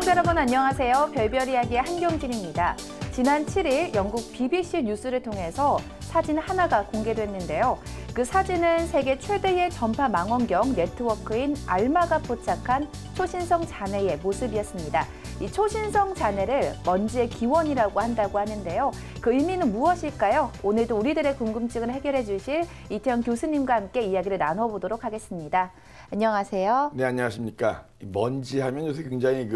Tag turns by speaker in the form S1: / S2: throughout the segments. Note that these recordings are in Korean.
S1: 시청자 여러분 안녕하세요. 별별 이야기의 한경진입니다. 지난 7일 영국 BBC 뉴스를 통해서 사진 하나가 공개됐는데요. 그 사진은 세계 최대의 전파 망원경 네트워크인 알마가 포착한 초신성 잔해의 모습이었습니다. 이 초신성 잔해를 먼지의 기원이라고 한다고 하는데요. 그 의미는 무엇일까요? 오늘도 우리들의 궁금증을 해결해 주실 이태영 교수님과 함께 이야기를 나눠보도록 하겠습니다. 안녕하세요.
S2: 네, 안녕하십니까. 먼지 하면 요새 굉장히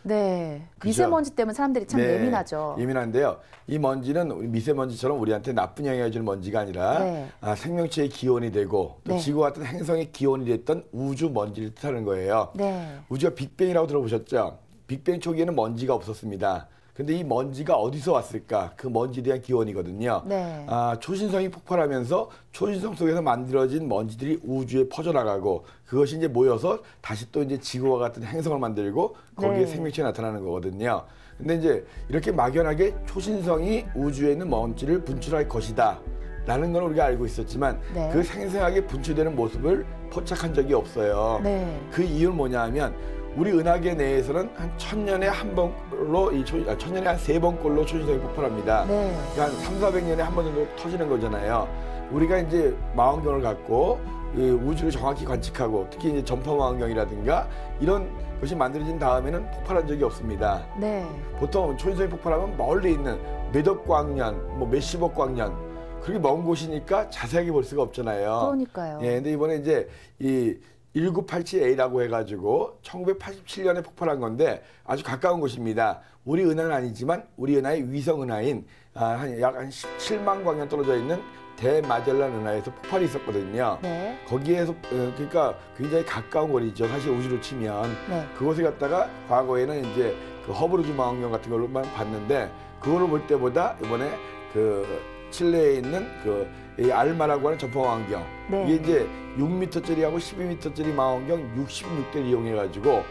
S1: 네,
S2: 그죠?
S1: 미세먼지 때문에 사람들이 참
S2: 네,
S1: 예민하죠.
S2: 예민한데요. 이 먼지는 미세먼지처럼 우리한테 나쁜 영향을 주는 먼지가 아니라
S1: 네.
S2: 생명체의 기원이 되고 또
S1: 네.
S2: 지구 같은 행성의 기원이 됐던 우주 먼지를 뜻하는 거예요.
S1: 네.
S2: 우주가 빅뱅이라고 들어보셨죠? 빅뱅 초기에는 먼지가 없었습니다. 근데 이 먼지가 어디서 왔을까? 그 먼지에 대한 기원이거든요.
S1: 네.
S2: 초신성이 폭발하면서 초신성 속에서 만들어진 먼지들이 우주에 퍼져나가고 그것이 이제 모여서 다시 또 이제 지구와 같은 행성을 만들고 거기에
S1: 네.
S2: 생명체가 나타나는 거거든요. 근데 이제 이렇게 막연하게 초신성이 우주에 있는 먼지를 분출할 것이다. 라는 건 우리가 알고 있었지만
S1: 네.
S2: 그 생생하게 분출되는 모습을 포착한 적이 없어요.
S1: 네.
S2: 그 이유는 뭐냐 하면 우리 은하계 내에서는 한 1000년에 한 번꼴로 1000년에 한 3번꼴로 초신성이 폭발합니다.
S1: 네.
S2: 그러니까 한 300~400년에 한 번 정도 터지는 거잖아요. 우리가 이제 망원경을 갖고 우주를 정확히 관측하고 특히 이제 전파 망원경이라든가 이런 것이 만들어진 다음에는 폭발한 적이 없습니다.
S1: 네.
S2: 보통 초신성이 폭발하면 멀리 있는 몇억 광년, 몇십억 광년 그렇게 먼 곳이니까 자세하게 볼 수가 없잖아요.
S1: 그러니까요.
S2: 예, 근데 이번에 이제 이 1987A라고 해가지고 1987년에 폭발한 건데 아주 가까운 곳입니다. 우리 은하는 아니지만 우리 은하의 위성 은하인 약 17만 광년 떨어져 있는 대마젤란 은하에서 폭발이 있었거든요.
S1: 네.
S2: 거기에서 그러니까 굉장히 가까운 거리죠. 사실 우주로 치면
S1: 네.
S2: 그곳에 갔다가 과거에는 이제 그 허블 우주 망원경 같은 걸로만 봤는데 그거를 볼 때보다 이번에 그 칠레에 있는 이 알마라고 하는 전파 망원경
S1: 네.
S2: 이게 이제 6m짜리하고 12m짜리 망원경 66대를 이용해가지고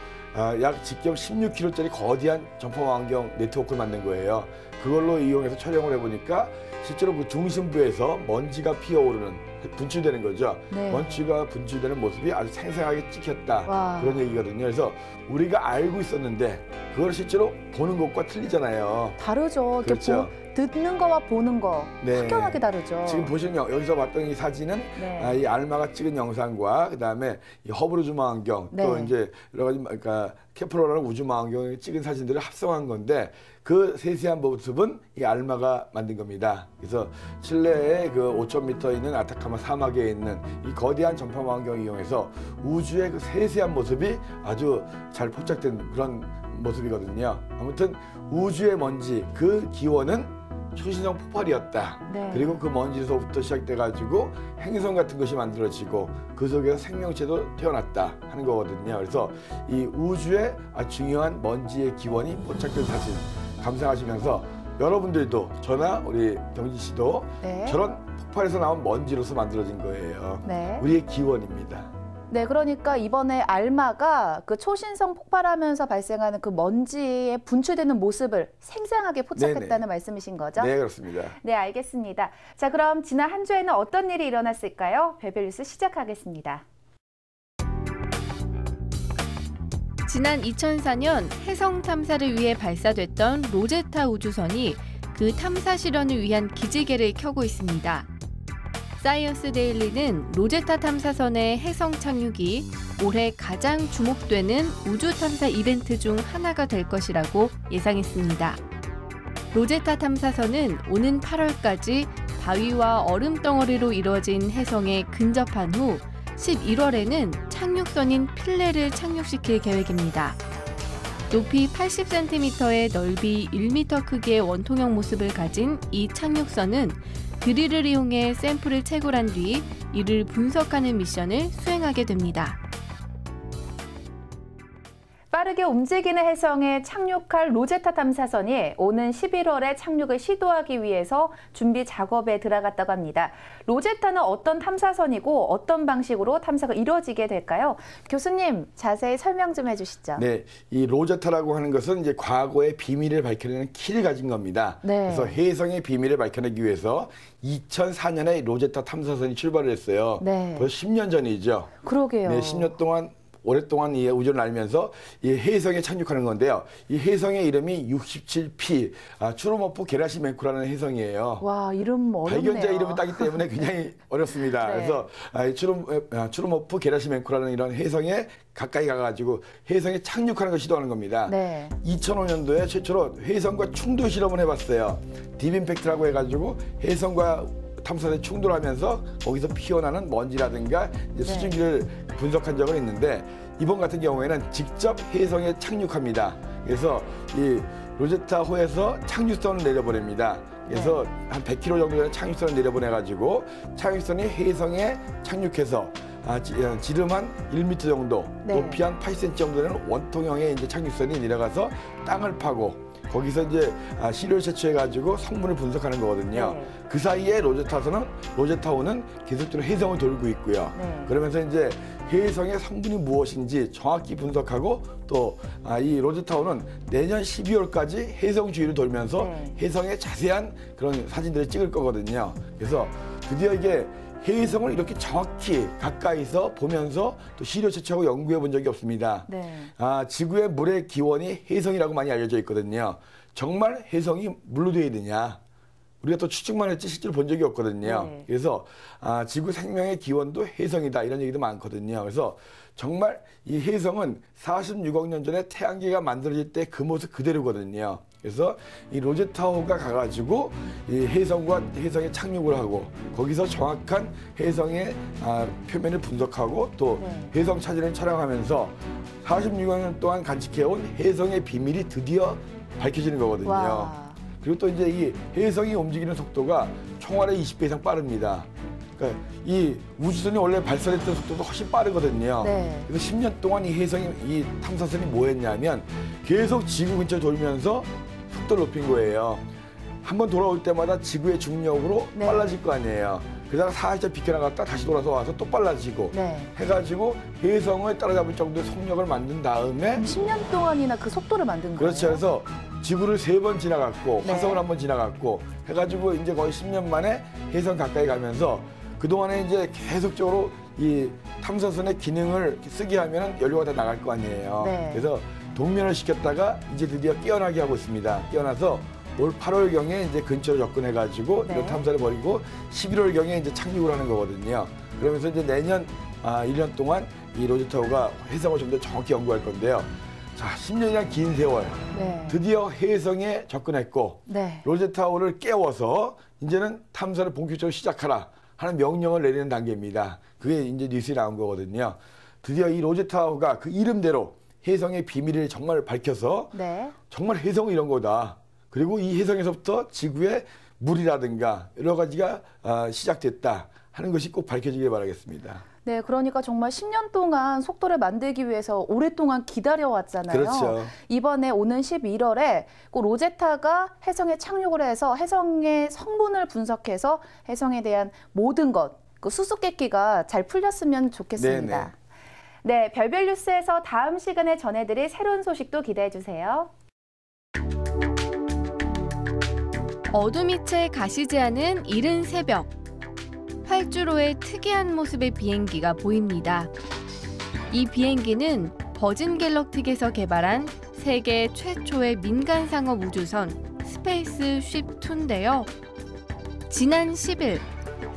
S2: 약 직경 16km짜리 거대한 전파 망원경 네트워크를 만든 거예요. 그걸로 이용해서 촬영을 해보니까 실제로 그 중심부에서 먼지가 피어오르는 분출되는 거죠.
S1: 네.
S2: 먼지가 분출되는 모습이 아주 생생하게 찍혔다.
S1: 와.
S2: 그런 얘기거든요. 그래서 우리가 알고 있었는데 그걸 실제로 보는 것과 틀리잖아요.
S1: 다르죠. 이렇게
S2: 그렇죠.
S1: 듣는 거와 보는 거
S2: 네.
S1: 확연하게 다르죠.
S2: 지금 보시는 여기서 봤던 이 사진은
S1: 네.
S2: 이 알마가 찍은 영상과 그다음에 이 허블 우주 망원경
S1: 네.
S2: 또 이제 여러 가지 그러니까 케플러라는 우주 망원경이 찍은 사진들을 합성한 건데 그 세세한 모습은 이 알마가 만든 겁니다. 그래서 칠레의 그 5,000m 있는 아타카마 사막에 있는 이 거대한 전파 망원경을 이용해서 우주의 그 세세한 모습이 아주 잘 포착된 그런 모습이거든요. 아무튼 우주의 먼지 그 기원은 초신성 폭발이었다.
S1: 네.
S2: 그리고 그 먼지에서부터 시작돼가지고 행성 같은 것이 만들어지고 그 속에서 생명체도 태어났다 하는 거거든요. 그래서 이 우주의 아주 중요한 먼지의 기원이 포착된 사실 감상하시면서 여러분들도 저나 우리 경진 씨도
S1: 네.
S2: 저런 폭발에서 나온 먼지로서 만들어진 거예요.
S1: 네.
S2: 우리의 기원입니다.
S1: 네, 그러니까 이번에 알마가 그 초신성 폭발하면서 발생하는 그 먼지에 분출되는 모습을 생생하게 포착했다는
S2: 네네.
S1: 말씀이신 거죠?
S2: 네, 그렇습니다.
S1: 네, 알겠습니다. 자, 그럼 지난 한 주에는 어떤 일이 일어났을까요? 별별 뉴스 시작하겠습니다.
S3: 지난 2004년 해성 탐사를 위해 발사됐던 로제타 우주선이 그 탐사 실현을 위한 기지개를 켜고 있습니다. 사이언스 데일리는 로제타 탐사선의 해성 착륙이 올해 가장 주목되는 우주 탐사 이벤트 중 하나가 될 것이라고 예상했습니다. 로제타 탐사선은 오는 8월까지 바위와 얼음 덩어리로 이루어진 해성에 근접한 후 11월에는 착륙선인 필레를 착륙시킬 계획입니다. 높이 80cm의 넓이 1m 크기의 원통형 모습을 가진 이 착륙선은 드릴을 이용해 샘플을 채굴한 뒤 이를 분석하는 미션을 수행하게 됩니다.
S1: 빠르게 움직이는 해성에 착륙할 로제타 탐사선이 오는 11월에 착륙을 시도하기 위해서 준비 작업에 들어갔다고 합니다. 로제타는 어떤 탐사선이고 어떤 방식으로 탐사가 이루어지게 될까요? 교수님, 자세히 설명 좀 해주시죠.
S2: 네, 이 로제타라고 하는 것은 이제 과거의 비밀을 밝혀내는 키를 가진 겁니다.
S1: 네.
S2: 그래서 해성의 비밀을 밝혀내기 위해서 2004년에 로제타 탐사선이 출발을 했어요.
S1: 네.
S2: 벌써 10년 전이죠.
S1: 그러게요.
S2: 네, 10년 동안 오랫동안 이 우주를 날면서 이 혜성에 착륙하는 건데요. 이 혜성의 이름이 67P 추르모프 게라시멘코라는 혜성이에요.
S1: 와, 이름 어렵네요.
S2: 발견자 이름을 따기 때문에 굉장히 어렵습니다.
S1: 네.
S2: 그래서 추르모프 게라시멘코라는 이런 혜성에 가까이 가가지고 혜성에 착륙하는 걸 시도하는 겁니다.
S1: 네.
S2: 2005년도에 최초로 혜성과 충돌 실험을 해봤어요. 딥임팩트라고 해가지고 혜성과 탐사선이 충돌하면서 거기서 피어나는 먼지라든가 이제 수증기를 분석한 적은 있는데 이번 같은 경우에는 직접 혜성에 착륙합니다. 그래서 이 로제타호에서 착륙선을 내려보냅니다. 그래서 한 100km 정도 되는 착륙선을 내려보내가지고 착륙선이 혜성에 착륙해서 지름 한 1m 정도, 높이 한 8cm 정도 되는 원통형의 이제 착륙선이 내려가서 땅을 파고 거기서 이제 시료를 채취해가지고 성분을 분석하는 거거든요.
S1: 네.
S2: 그 사이에 로제타호는 계속적으로 혜성을 돌고 있고요.
S1: 네.
S2: 그러면서 이제 혜성의 성분이 무엇인지 정확히 분석하고 또 이 로제타호는 내년 12월까지 혜성 주위를 돌면서 혜성의 자세한 그런 사진들을 찍을 거거든요. 그래서 드디어 이게 혜성을 이렇게 정확히 가까이서 보면서 또 시료 채취하고 연구해 본 적이 없습니다.
S1: 네.
S2: 지구의 물의 기원이 혜성이라고 많이 알려져 있거든요. 정말 혜성이 물로 되어 있느냐? 우리가 또 추측만 했지 실제로 본 적이 없거든요.
S1: 네.
S2: 그래서 지구 생명의 기원도 혜성이다 이런 얘기도 많거든요. 그래서 정말 이 혜성은 46억 년 전에 태양계가 만들어질 때 그 모습 그대로거든요. 그래서 이 로제타호가 가가지고 이 혜성과 혜성에 착륙을 하고 거기서 정확한 혜성의 표면을 분석하고 또 혜성 사진을 촬영하면서 46억 년 동안 간직해온 혜성의 비밀이 드디어 밝혀지는 거거든요.
S1: 와.
S2: 그리고 또 이제 이 혜성이 움직이는 속도가 총알의 20배 이상 빠릅니다. 그러니까 이 우주선이 원래 발사했던 속도도 훨씬 빠르거든요.
S1: 네.
S2: 그래서 10년 동안 이 탐사선이 뭐 했냐면 계속 지구 근처 돌면서 속도를 높인 거예요. 한번 돌아올 때마다 지구의 중력으로 빨라질 거 아니에요. 그러다가 살짝 비켜나갔다 다시 돌아서 와서 또 빨라지고 해가지고 혜성을 따라잡을 정도의 속력을 만든 다음에
S1: 10년 동안이나 그 속도를 만든 거예요?
S2: 그렇죠. 그래서 지구를 3번 지나갔고 화성을 1번 지나갔고 해가지고 이제 거의 10년 만에 혜성 가까이 가면서 그동안에 이제 계속적으로 이 탐사선의 기능을 쓰게 하면 연료가 다 나갈 거 아니에요. 그래서 동면을 시켰다가 이제 드디어 깨어나게 하고 있습니다. 깨어나서 올 8월경에 이제 근처로 접근해가지고 이런 탐사를 벌이고 11월경에 이제 착륙을 하는 거거든요. 그러면서 이제 내년 1년 동안 이 로제타호가 혜성을 좀 더 정확히 연구할 건데요. 자, 10년이란 긴 세월. 드디어 혜성에 접근했고 로제타호를 깨워서 이제는 탐사를 본격적으로 시작하라 하는 명령을 내리는 단계입니다. 그게 이제 뉴스에 나온 거거든요. 드디어 이 로제타호가 그 이름대로 혜성의 비밀을 정말 밝혀서 정말 혜성은 이런 거다. 그리고 이 혜성에서부터 지구의 물이라든가 여러 가지가 시작됐다 하는 것이 꼭 밝혀지길 바라겠습니다.
S1: 네, 그러니까 정말 10년 동안 속도를 만들기 위해서 오랫동안 기다려왔잖아요.
S2: 그렇죠.
S1: 이번에 오는 11월에 꼭 로제타가 혜성에 착륙을 해서 혜성의 성분을 분석해서 혜성에 대한 모든 것, 그 수수께끼가 잘 풀렸으면 좋겠습니다. 네, 별별 뉴스에서 다음 시간에 전해드릴 새로운 소식도 기대해 주세요.
S3: 어둠이 채 가시지 않은 이른 새벽. 활주로에 특이한 모습의 비행기가 보입니다. 이 비행기는 버진 갤럭틱에서 개발한 세계 최초의 민간 상업 우주선 스페이스 쉽2인데요. 지난 10일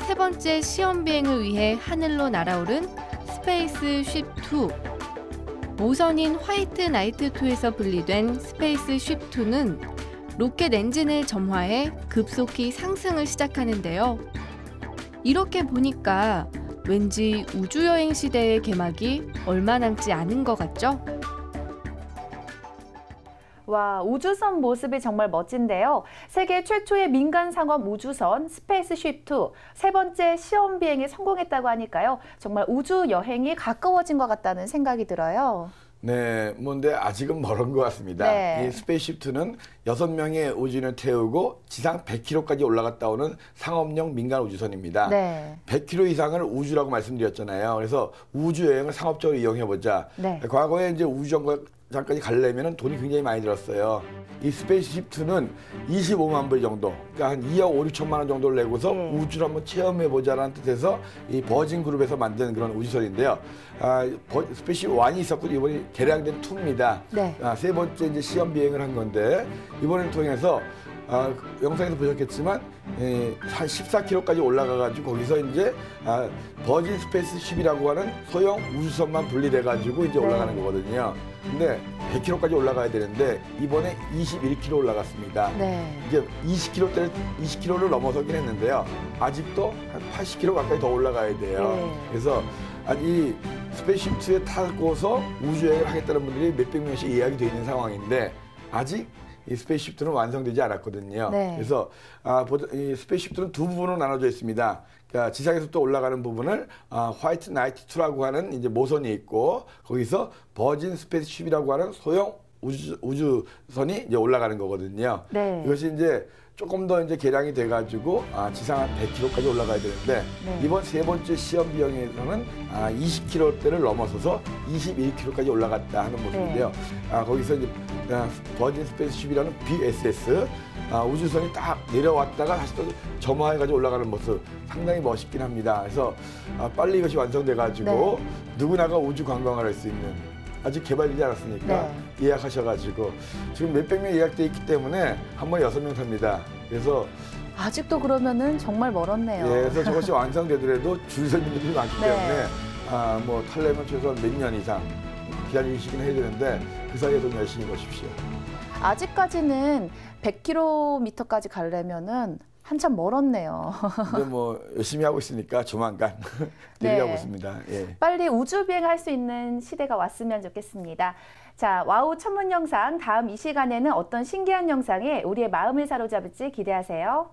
S3: 세 번째 시험 비행을 위해 하늘로 날아오른 스페이스 쉽2. 모선인 화이트 나이트2에서 분리된 스페이스 쉽2는 로켓 엔진을 점화해 급속히 상승을 시작하는데요. 이렇게 보니까 왠지 우주여행 시대의 개막이 얼마 남지 않은 것 같죠?
S1: 와, 우주선 모습이 정말 멋진데요. 세계 최초의 민간 상업 우주선 스페이스 쉽2 세 번째 시험 비행에 성공했다고 하니까요. 정말 우주 여행이 가까워진 것 같다는 생각이 들어요.
S2: 네, 근데 아직은 멀은 것 같습니다. 이 스페이스 쉽2는 6명의 우주인을 태우고 지상 100km까지 올라갔다 오는 상업용 민간 우주선입니다. 100km 이상을 우주라고 말씀드렸잖아요. 그래서 우주 여행을 상업적으로 이용해보자. 과거에 이제 우주정거가 장까지 가려면 돈이 굉장히 많이 들었어요. 이 스페이스십 2는 25만 불 정도, 그러니까 한 2억 5, 6천만 원 정도를 내고서 우주를 한번 체험해보자라는 뜻에서 이 버진 그룹에서 만든 그런 우주선인데요. 스페이스십 1이 있었고 이번에 개량된 2입니다.
S1: 네.
S2: 세 번째 이제 시험 비행을 한 건데 이번을 통해서 영상에서 보셨겠지만 한 14km까지 올라가가지고 거기서 이제 버진 스페이스십이라고 하는 소형 우주선만 분리돼가지고 이제 올라가는 거거든요. 근데 100km까지 올라가야 되는데 이번에 21km 올라갔습니다.
S1: 네.
S2: 이제 20km를 넘어서긴 했는데요. 아직도 한 80km 가까이 더 올라가야 돼요.
S1: 네.
S2: 그래서 이 스페이스십 2에 타고서 우주여행을 하겠다는 분들이 몇백 명씩 예약이 되어 있는 상황인데 아직 이 스페이스십 2는 완성되지 않았거든요.
S1: 네.
S2: 그래서 이 스페이스십 2는 두 부분으로 나눠져 있습니다. 그러니까 지상에서 또 올라가는 부분을 화이트 나이트 2라고 하는 이제 모선이 있고 거기서 버진 스페이스십이라고 하는 소형 우주선이 이제 올라가는 거거든요.
S1: 네.
S2: 이것이 이제 조금 더 이제 개량이 돼가지고 지상 한 100km까지 올라가야 되는데
S1: 네.
S2: 이번 세 번째 시험 비용에서는 20km대를 넘어서서 21km까지 올라갔다 하는 모습인데요. 거기서 이제 버진 스페이스십이라는 BSS 우주선이 딱 내려왔다가 다시 또 점화해가지고 올라가는 모습 상당히 멋있긴 합니다. 그래서 빨리 이것이 완성돼가지고
S1: 네.
S2: 누구나가 우주 관광을 할 수 있는 아직 개발되지 않았으니까
S1: 네.
S2: 예약하셔가지고 지금 몇백 명 예약돼 있기 때문에 한 번에 6명 탑니다. 그래서
S1: 아직도 그러면은 정말 멀었네요.
S2: 그래서 저것이 완성되더라도 줄 서는 분들이 많기
S1: 네.
S2: 때문에 뭐 탈려면 최소한 몇 년 이상 기다리시긴 해야 되는데 그 사이에 돈 열심히 버십시오.
S1: 아직까지는 100km까지 가려면은 한참 멀었네요.
S2: 근데 뭐 열심히 하고 있으니까 조만간
S1: 네.
S2: 데뷔하고 있습니다. 예.
S1: 빨리 우주 비행할 수 있는 시대가 왔으면 좋겠습니다. 자, 와우 천문 영상 다음 이 시간에는 어떤 신기한 영상이 우리의 마음을 사로잡을지 기대하세요.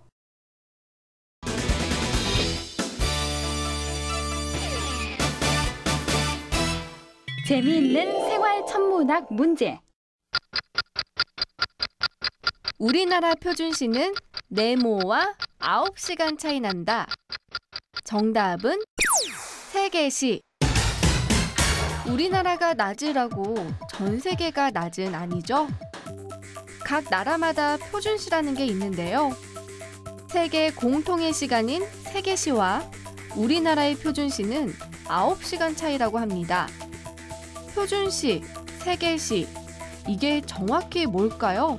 S4: 재미있는 생활 천문학 문제.
S3: 우리나라 표준시는 네모와 9시간 차이 난다. 정답은 세계시. 우리나라가 낮으라고 전 세계가 낮은 아니죠? 각 나라마다 표준시라는 게 있는데요. 세계 공통의 시간인 세계시와 우리나라의 표준시는 9시간 차이라고 합니다. 표준시, 세계시, 이게 정확히 뭘까요?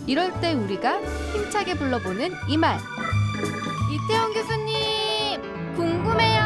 S3: 이럴 때 우리가 힘차게 불러보는 이 말. 이태원 교수님, 궁금해요.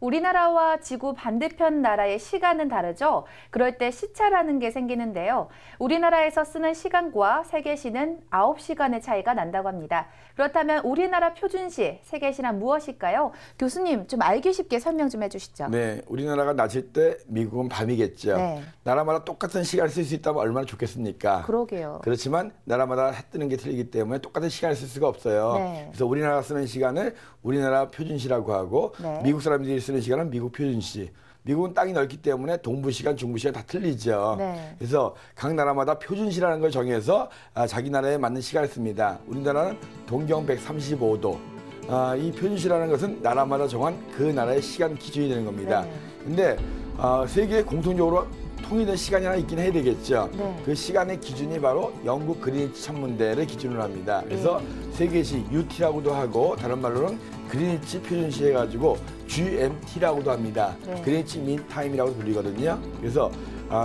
S1: 우리나라와 지구 반대편 나라의 시간은 다르죠. 그럴 때 시차라는 게 생기는데요. 우리나라에서 쓰는 시간과 세계시는 9시간의 차이가 난다고 합니다. 그렇다면 우리나라 표준시, 세계시란 무엇일까요? 교수님, 좀 알기 쉽게 설명 좀 해주시죠.
S2: 네, 우리나라가 낮을 때 미국은 밤이겠죠.
S1: 네.
S2: 나라마다 똑같은 시간을 쓸 수 있다면 얼마나 좋겠습니까?
S1: 그러게요.
S2: 그렇지만 나라마다 해 뜨는 게 틀리기 때문에 똑같은 시간을 쓸 수가 없어요.
S1: 네.
S2: 그래서 우리나라가 쓰는 시간을 우리나라 표준시라고 하고
S1: 네.
S2: 미국 사람들이 쓰는 시간은 미국 표준시. 미국은 땅이 넓기 때문에 동부시간, 중부시간 다 틀리죠.
S1: 네.
S2: 그래서 각 나라마다 표준시라는 걸 정해서 자기 나라에 맞는 시간을 씁니다. 우리나라는 동경 135도. 이 표준시라는 것은 나라마다 정한 그 나라의 시간 기준이 되는 겁니다.
S1: 네.
S2: 근데 세계에 공통적으로 통일된 시간이 하나 있긴 해야 되겠죠.
S1: 네.
S2: 그 시간의 기준이 바로 영국 그리니치 천문대를 기준으로 합니다. 그래서 세계시 UT라고도 하고 다른 말로는 그리니치 표준시 해가지고 GMT라고도 합니다.
S1: 네.
S2: 그리니치 민 타임이라고 불리거든요. 그래서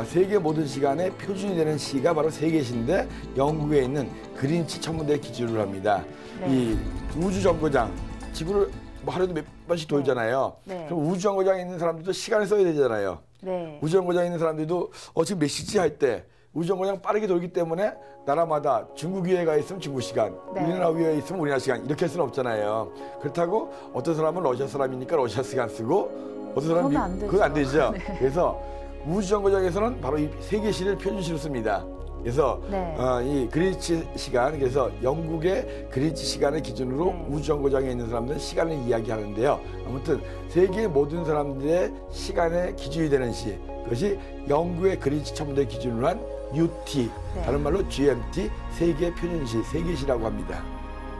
S2: 세계 모든 시간의 표준이 되는 시가 바로 세계시인데 영국에 있는 그리니치 천문대를 기준으로 합니다.
S1: 네.
S2: 이 우주정거장 지구를 뭐 하루에도 몇 번씩 돌잖아요.
S1: 네.
S2: 그럼 우주정거장에 있는 사람들도 시간을 써야 되잖아요.
S1: 네.
S2: 우주정거장에 있는 사람들도 지금 몇 시지 할 때 우주정거장 빠르게 돌기 때문에 나라마다 중국 위에 가 있으면 중국 시간,
S1: 네.
S2: 우리나라 위에 있으면 우리나라 시간 이렇게 할 수는 없잖아요. 그렇다고 어떤 사람은 러시아 사람이니까 러시아 시간 쓰고 어떤 사람은
S1: 그러면 안 되죠.
S2: 그건 안 되죠.
S1: 네.
S2: 그래서 우주정거장에서는 바로 이 세계시를 표준시로 씁니다. 그래서
S1: 네.
S2: 이 그리니치 시간, 그래서 영국의 그리니치 시간을 기준으로
S1: 네.
S2: 우주정거장에 있는 사람들은 시간을 이야기하는데요. 아무튼 세계 모든 사람들의 시간의 기준이 되는 시, 그것이 영국의 그리니치 천문대 기준으로 한 UT,
S1: 네.
S2: 다른 말로 GMT, 세계 표준시, 세계시라고 합니다.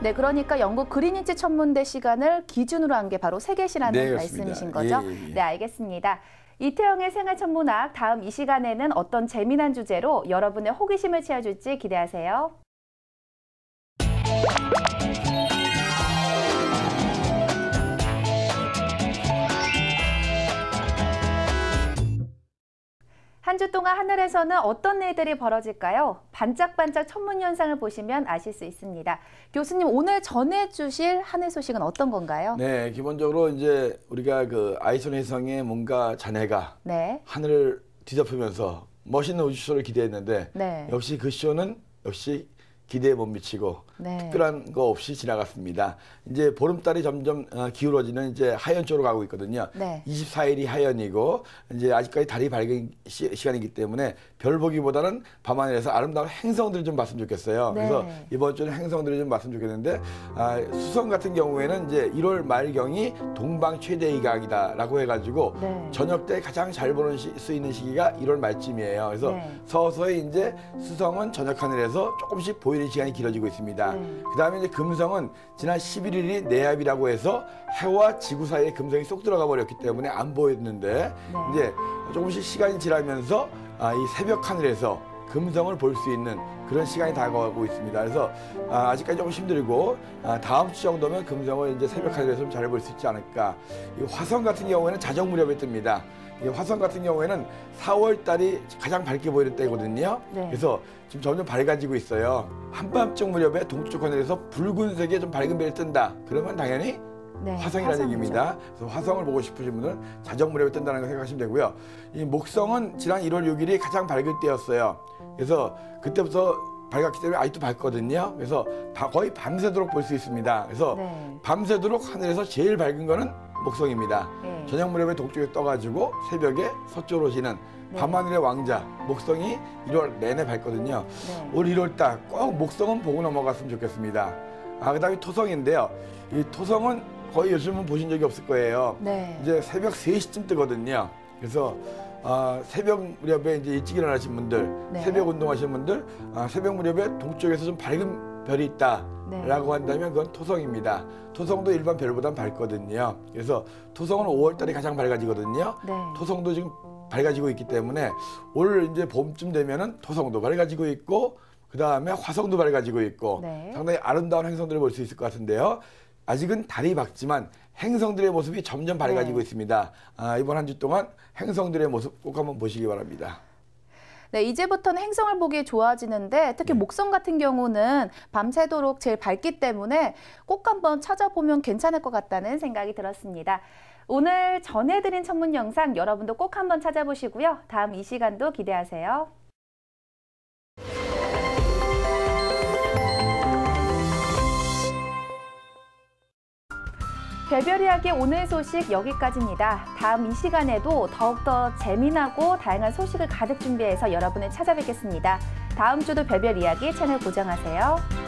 S1: 네, 그러니까 영국 그리니치 천문대 시간을 기준으로 한 게 바로 세계시라는
S2: 네, 그렇습니다.
S1: 말씀이신 거죠?
S2: 예, 예, 예.
S1: 네, 알겠습니다. 이태영의 생활천문학, 다음 이 시간에는 어떤 재미난 주제로 여러분의 호기심을 채워줄지 기대하세요. 한 주 동안 하늘에서는 어떤 일들이 벌어질까요? 반짝반짝 천문 현상을 보시면 아실 수 있습니다. 교수님, 오늘 전해주실 하늘 소식은 어떤 건가요?
S2: 네, 기본적으로 이제 우리가 그 아이손 회성의 뭔가 잔해가
S1: 네.
S2: 하늘을 뒤덮으면서 멋있는 우주쇼를 기대했는데
S1: 네.
S2: 역시 그 쇼는 역시 기대에 못 미치고
S1: 네.
S2: 특별한 거 없이 지나갔습니다. 이제 보름달이 점점 기울어지는 이제 하연 쪽으로 가고 있거든요.
S1: 네.
S2: 24일이 하연이고 이제 아직까지 달이 밝은 시간이기 때문에 별 보기보다는 밤하늘에서 아름다운 행성들을 좀 봤으면 좋겠어요.
S1: 네.
S2: 그래서 이번 주는 행성들을 좀 봤으면 좋겠는데 수성 같은 경우에는 이제 1월 말경이 동방 최대 이각이다라고 해가지고
S1: 네.
S2: 저녁 때 가장 잘 보는 수 있는 시기가 1월 말쯤이에요. 그래서
S1: 네.
S2: 서서히 이제 수성은 저녁 하늘에서 조금씩 보이는 시간이 길어지고 있습니다.
S1: 네.
S2: 그다음에 이제 금성은 지난 11일이 내압이라고 해서 해와 지구 사이에 금성이 쏙 들어가 버렸기 때문에 안 보였는데
S1: 네.
S2: 이제 조금씩 시간이 지나면서 이 새벽 하늘에서 금성을 볼 수 있는 그런 시간이 다가오고 있습니다. 그래서 아직까지 조금 힘들고 다음 주 정도면 금성을 이제 새벽 하늘에서 좀 잘 볼 수 있지 않을까. 이 화성 같은 경우에는 자정 무렵에 뜹니다. 이 화성 같은 경우에는 4월 달이 가장 밝게 보이는 때거든요.
S1: 네.
S2: 그래서 지금 점점 밝아지고 있어요. 한밤중 무렵에 동쪽 하늘에서 붉은색의 좀 밝은 별이 뜬다. 그러면 당연히
S1: 네.
S2: 화성이라는
S1: 화성이죠.
S2: 얘기입니다. 그래서 화성을 보고 싶으신 분은 자정 무렵에 뜬다는 걸 생각하시면 되고요. 이 목성은 지난 1월 6일이 가장 밝을 때였어요. 그래서 그때부터 밝았기 때문에 아직도 밝거든요. 그래서 거의 밤새도록 볼 수 있습니다. 그래서
S1: 네.
S2: 밤새도록 하늘에서 제일 밝은 거는 목성입니다.
S1: 네.
S2: 저녁 무렵에 동쪽에 떠가지고 새벽에 서쪽으로 지는
S1: 네.
S2: 밤하늘의 왕자 목성이 1월 내내 밝거든요.
S1: 네.
S2: 올 1월달 꼭 목성은 보고 넘어갔으면 좋겠습니다. 그다음에 토성인데요. 이 토성은 거의 요즘은 보신 적이 없을 거예요.
S1: 네.
S2: 이제 새벽 3시쯤 뜨거든요. 그래서 새벽 무렵에 이제 일찍 일어나신 분들,
S1: 네.
S2: 새벽 운동하시는 분들, 새벽 무렵에 동쪽에서 좀 밝은 별이 있다라고
S1: 네.
S2: 한다면 그건 토성입니다. 토성도 일반 별보단 밝거든요. 그래서 토성은 5월달에 가장 밝아지거든요.
S1: 네.
S2: 토성도 지금 밝아지고 있기 때문에 올 이제 봄쯤 되면은 토성도 밝아지고 있고 그 다음에 화성도 밝아지고 있고
S1: 네.
S2: 상당히 아름다운 행성들을 볼 수 있을 것 같은데요. 아직은 달이 밝지만 행성들의 모습이 점점 밝아지고
S1: 네.
S2: 있습니다. 이번 한 주 동안 행성들의 모습 꼭 한번 보시기 바랍니다.
S1: 네, 이제부터는 행성을 보기 좋아지는데 특히 목성 같은 경우는 밤새도록 제일 밝기 때문에 꼭 한번 찾아보면 괜찮을 것 같다는 생각이 들었습니다. 오늘 전해드린 천문 영상 여러분도 꼭 한번 찾아보시고요. 다음 이 시간도 기대하세요. 별별 이야기 오늘 소식 여기까지입니다. 다음 이 시간에도 더욱더 재미나고 다양한 소식을 가득 준비해서 여러분을 찾아뵙겠습니다. 다음 주도 별별 이야기 채널 고정하세요.